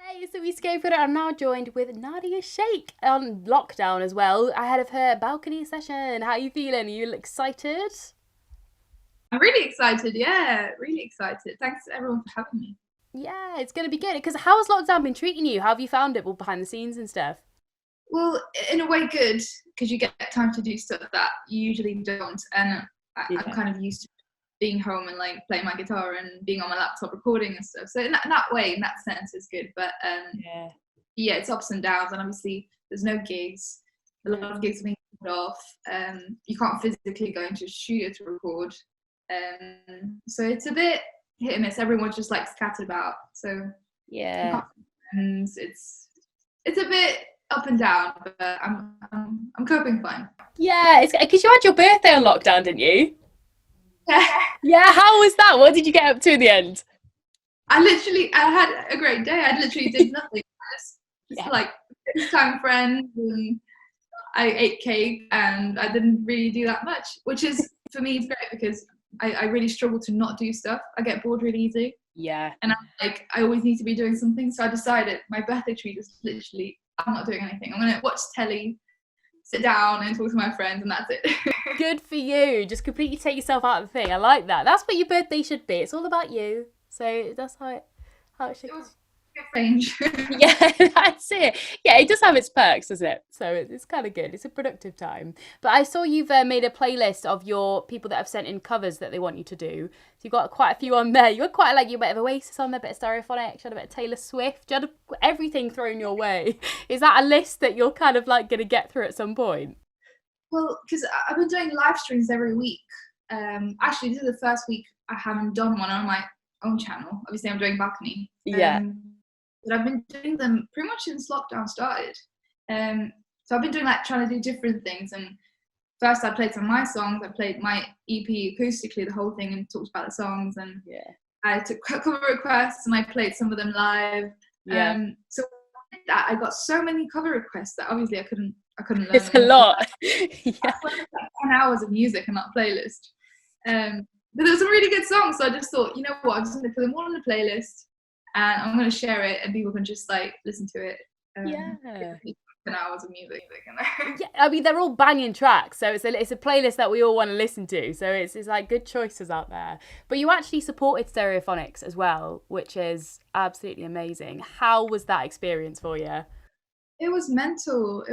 Hey, it's Louise Schofield. I'm now joined with Nadia Sheikh on lockdown as well, ahead of her balcony session. How are you feeling? Are you excited? I'm really excited. Yeah, really excited. Thanks everyone for having me. Yeah, it's going to be good. Because how has lockdown been treating you? How have you found it all behind the scenes and stuff? Well, in a way, good because you get time to do stuff that you usually don't, and I'm Yeah. kind of used to being home and like playing my guitar and being on my laptop recording and stuff. So in that way, in that sense, it's good. But Yeah. yeah, it's ups and downs, and obviously there's no gigs. A lot No. of gigs are being put off. You can't physically go into a studio to record. So it's a bit hit and miss. Everyone's just like scattered about. So you Yeah. can't. And it's a bit up and down, but I'm coping fine. Yeah, it's because you had your birthday on lockdown, didn't you? Yeah, Yeah, how was that? What did you get up to in the end? I had a great day. I literally did nothing. Just Yeah. like FaceTime friends, and I ate cake, and I didn't really do that much, which is for me it's great because I really struggle to not do stuff. I get bored really easy, Yeah. and I'm like I always need to be doing something. So I decided my birthday treat is literally I'm not doing anything. I'm gonna watch telly, sit down, and talk to my friends, and that's it. Good for you. Just completely take yourself out of the thing. I like that. That's what your birthday should be. It's all about you. So that's how it should. It was strange. Yeah, that's it. Yeah, it does have its perks, doesn't it? So it's kind of good. It's a productive time. But I saw you've made a playlist of your people that have sent in covers that they want you to do. So you've got quite a few on there. You had quite like you bit of Oasis on there, a bit of Stereophonics, you had a bit of Taylor Swift, you had everything thrown your way. Is that a list that you're kind of like going to get through at some point? Well, because I've been doing live streams every week. Actually, this is the first week I haven't done one on my own channel. Obviously, I'm doing balcony. Yeah. But I've been doing them pretty much since lockdown started. So I've been doing like trying to do different things. And first, I played some of my songs. I played my EP acoustically, the whole thing, and talked about the songs. And Yeah. I took cover requests and I played some of them live. Yeah. So that I got so many cover requests that obviously I couldn't learn It's them a all. lot. I Yeah. spent like 10 hours of music in that playlist. But there were some really good songs, so I just thought, you know what, I'm just going to put them all on the playlist and I'm going to share it and people can just like listen to it. Yeah. 10 hours of music in there. Yeah, I mean they're all banging tracks, so it's a playlist that we all want to listen to. So it's like good choices out there. But you actually supported Stereophonics as well, which is absolutely amazing. How was that experience for you? It was mental.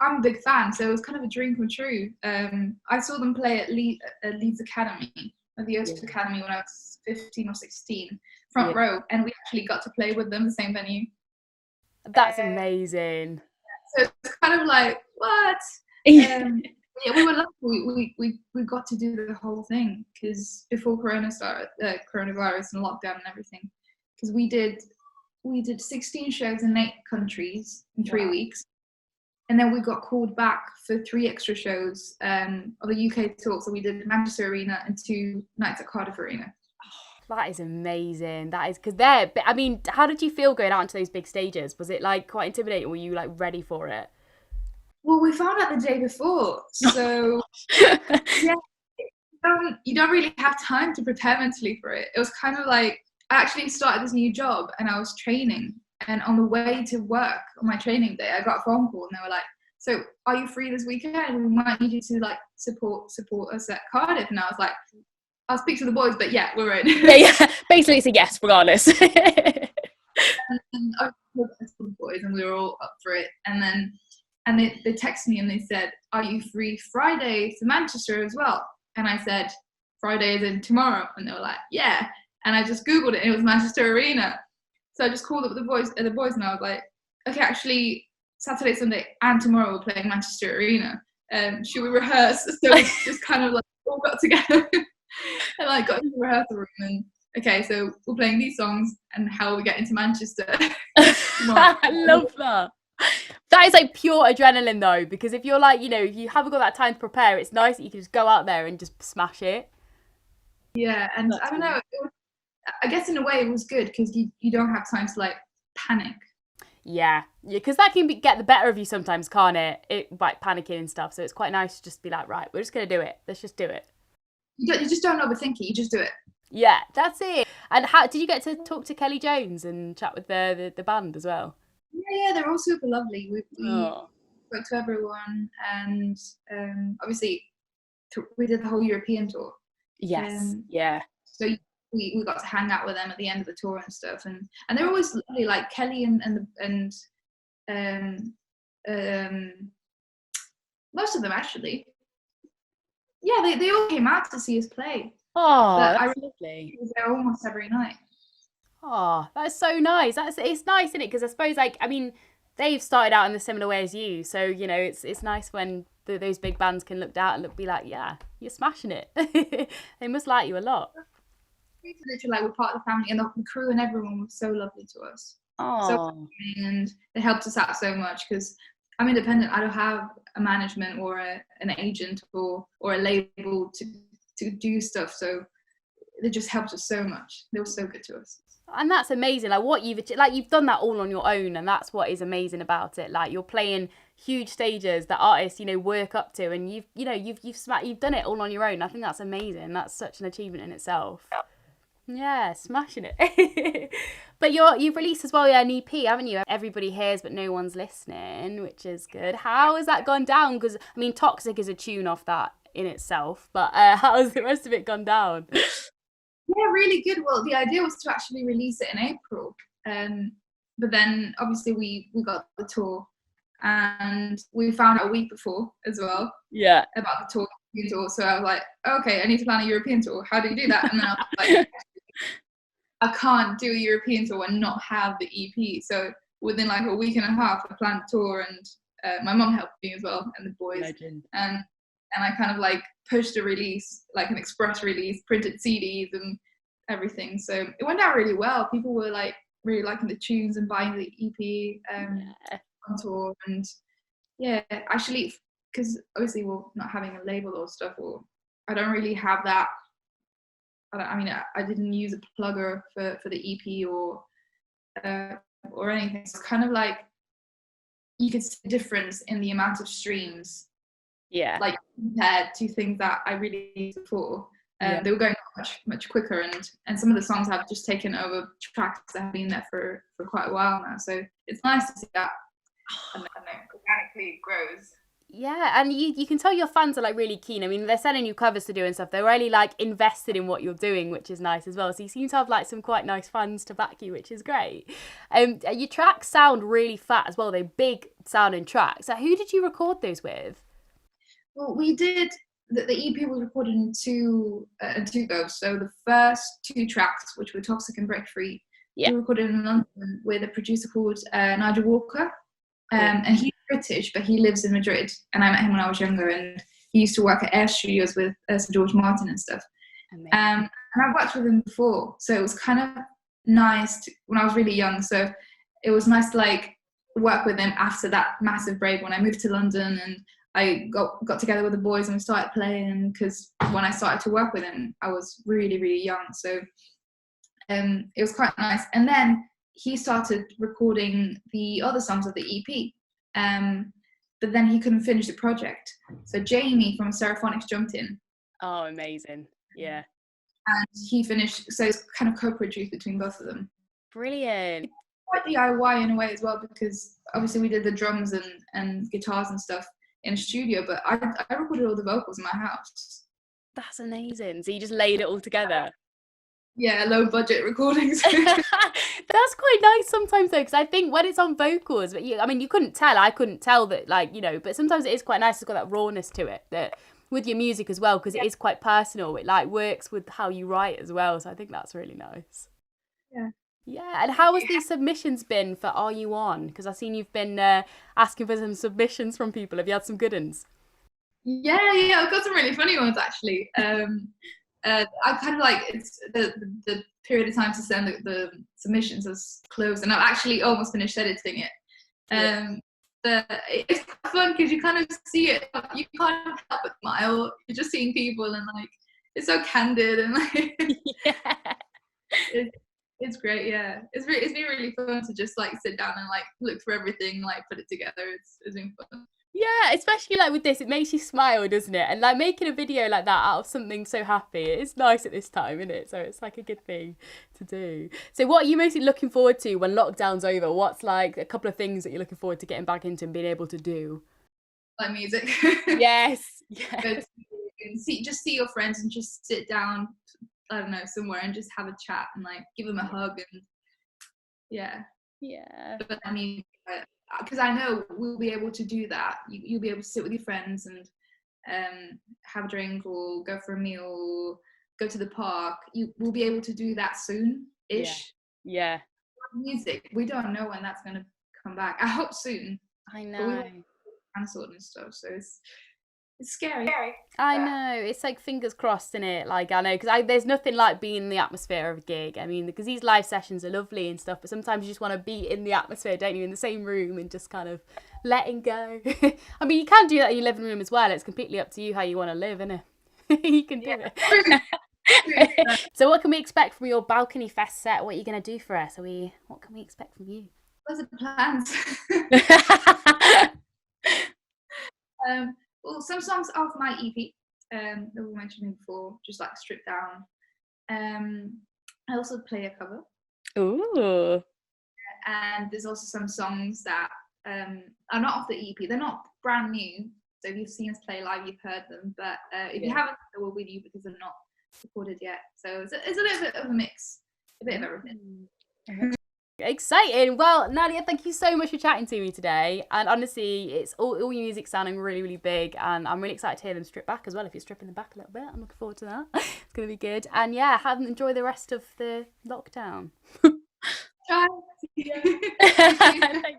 I'm a big fan, so it was kind of a dream come true. I saw them play at Leeds Academy, at the Yeah. Oast Academy when I was 15 or 16, Yeah, front row, and we actually got to play with them, the same venue. that's amazing. So it's kind of like what? Yeah. Um, yeah, we were lucky. We got to do the whole thing because before Corona started, coronavirus and lockdown and everything, because we did 16 shows in 8 countries in three Wow. weeks, and then we got called back for 3 extra shows of the UK tour. So we did Manchester Arena and 2 nights at Cardiff Arena. That is amazing. That is because they're. I mean, how did you feel going out into those big stages? Was it like quite intimidating? Were you like ready for it? Well, we found out the day before, so yeah, you don't really have time to prepare mentally for it. It was kind of like I actually started this new job and I was training, and on the way to work on my training day, I got a phone call and they were like, "So, are you free this weekend? We might need you to like support us at Cardiff." And I was like, "I'll speak to the boys, but yeah, we're Yeah, in." yeah. Basically, it's a yes, regardless. And I told the boys, and we were all up for it. And they texted me and they said, "Are you free Friday to Manchester as well?" And I said, "Friday is in tomorrow." And they were like, "Yeah." And I just googled it, and it was Manchester Arena. So I just called up the boys, and I was like, "Okay, actually, Saturday, Sunday, and tomorrow we're playing Manchester Arena. Should we rehearse?" So we just kind of like all got together and like got into the rehearsal room and okay, so we're playing these songs and how we get into Manchester tomorrow. I love that. That is like pure adrenaline though, because if you're like, if you haven't got that time to prepare, it's nice that you can just go out there and just smash it. Yeah, and I That's don't really. know. I guess in a way it was good because you don't have time to like panic. Yeah, yeah, because that can get the better of you sometimes, can't it? It like panicking and stuff. So it's quite nice to just be like, right, we're just gonna do it. Let's just do it. You just don't overthink it. You just do it. Yeah, that's it. And how did you get to talk to Kelly Jones and chat with the band as well? Yeah, they're all super lovely. We Oh, spoke to everyone, and obviously we did the whole European tour. yes, Um, yeah. so we got to hang out with them at the end of the tour and stuff, and they're always lovely. Like Kelly and um, um, most of them actually. Yeah, they all came out to see us play. Oh, But I that's remember lovely. was there almost every night. Oh, that's so nice. It's nice, isn't it? Because I suppose, like, I mean, they've started out in the similar way as you, so you know, it's nice when those big bands can look down and be like, yeah, you're smashing it. They must like you a lot. We literally like we're part of the family, and the crew and everyone was so lovely to us, so Oh, welcoming, and they helped us out so much because I'm independent. I don't have a management or an agent or a label to do stuff. So they just helped us so much. They were so good to us. and that's amazing. Like what you've done that all on your own, and that's what is amazing about it. Like you're playing huge stages that artists, you know, work up to, and you've done it all on your own. I think that's amazing. That's such an achievement in itself. Yeah, smashing it. But you've released as well, yeah, an EP, haven't you? Everybody hears, but no one's listening, which is good. How has that gone down? Because I mean, Toxic is a tune off that in itself, but how has the rest of it gone down? Yeah, really good. Well, the idea was to actually release it in April, but then obviously we got the tour, and we found out a week before as well Yeah. about the tour. So I was like, okay, I need to plan a European tour. How do you do that? And then I was like, I can't do a European tour and not have the EP. So within like a week and a half, I planned a tour, and my mum helped me as well, and the boys. Legend. And I kind of like pushed a release, like an express release, printed CDs and everything. So it went out really well. People were like really liking the tunes and buying the EP Yeah. on tour. And yeah, actually, because obviously we're not having a label or stuff, or I don't really have that. I didn't use a plugger for the EP or anything. It's kind of like you could see the difference in the amount of streams, Yeah. like compared to things that I really used before. Yeah. They were going much quicker, and some of the songs have just taken over tracks that have been there for quite a while now. So it's nice to see that, and then organically it grows. Yeah, and you can tell your fans are like really keen. I mean, they're sending you covers to do and stuff. They're really like invested in what you're doing, which is nice as well. So you seem to have like some quite nice fans to back you, which is great. Your tracks sound really fat as well. They're big sounding tracks. So who did you record those with? Well, we did. The EP was recorded in two goes. So the first two tracks, which were Toxic and Break Free, Yeah. we recorded in London with a producer called Nigel Walker. Cool. And he's British, but he lives in Madrid. And I met him when I was younger, and he used to work at Air Studios with Sir George Martin and stuff. And I've worked with him before, so it was kind of nice when I was really young. So it was nice to like work with him after that massive break when I moved to London, and I got together with the boys and we started playing, because when I started to work with him, I was really young. So it was quite nice. And then he started recording the other songs of the EP, but then he couldn't finish the project. So Jamie from Seraphonics jumped in. Oh, amazing. Yeah. And he finished, so it's kind of co-produced between both of them. Brilliant. Quite DIY in a way as well, because obviously we did the drums and guitars and stuff in a studio, but I recorded all the vocals in my house. That's amazing. So you just laid it all together. Yeah, low budget recordings. That's quite nice sometimes though, because I think when it's on vocals, but I mean, you couldn't tell. I couldn't tell that, like, you know. But sometimes it is quite nice. It's got that rawness to it that with your music as well, because it is quite personal. It like works with how you write as well. So I think that's really nice. Yeah. Yeah, and how has these submissions been for Are You On? Because I've seen you've been asking for some submissions from people. Have you had some good ones? Yeah, I've got some really funny ones actually. I kind of like it's the period of time to send the submissions has closed, and I've actually almost finished editing it. It's fun because you kind of see it. You can't help but smile. You're just seeing people, and like it's so candid, and like Yeah. it's great. Yeah, it's been really fun to just like sit down and like look for everything, like put it together. It's been fun. Yeah, especially like with this, it makes you smile, doesn't it? And like making a video like that out of something so happy, it's nice at this time, isn't it? So it's like a good thing to do. So what are you mostly looking forward to when lockdown's over? What's like a couple of things that you're looking forward to getting back into and being able to do? Like music. Yes, Go yeah, to and see your friends and just sit down, I don't know, somewhere and just have a chat and like give them a hug and yeah. yeah, But I mean, because I know we'll be able to do that. You'll be able to sit with your friends and have a drink or go for a meal, go to the park. You will be able to do that yeah, soon-ish. yeah. Music, we don't know when that's going to come back. I hope soon, I but we know. were cancelled and stuff, so it's scary. I But know. It's like fingers crossed in it. Like I know because there's nothing like being in the atmosphere of a gig. I mean, because these live sessions are lovely and stuff, but sometimes you just want to be in the atmosphere, don't you? In the same room and just kind of letting go. I mean, you can do that in your living room as well. It's completely up to you how you want to live, isn't it? You can do true, true. it. So, what can we expect from your balcony fest set? What are you gonna do for us? Are we? What can we expect from you? Those are plans. Well, some songs off my EP that we mentioned before, just like stripped down. I also play a cover, Ooh. and there's also some songs that are not off the EP. They're not brand new, so if you've seen us play live, you've heard them. But if you Yeah. haven't, they will be new because they're not recorded yet. So it's a little bit of a mix, a bit of everything. Exciting. Well, Nadia, thank you so much for chatting to me today. And honestly, it's all your music sounding really, really big. And I'm really excited to hear them strip back as well. If you're stripping them back a little bit, I'm looking forward to that. It's going to be good. And yeah, enjoy the rest of the lockdown. Try. Thank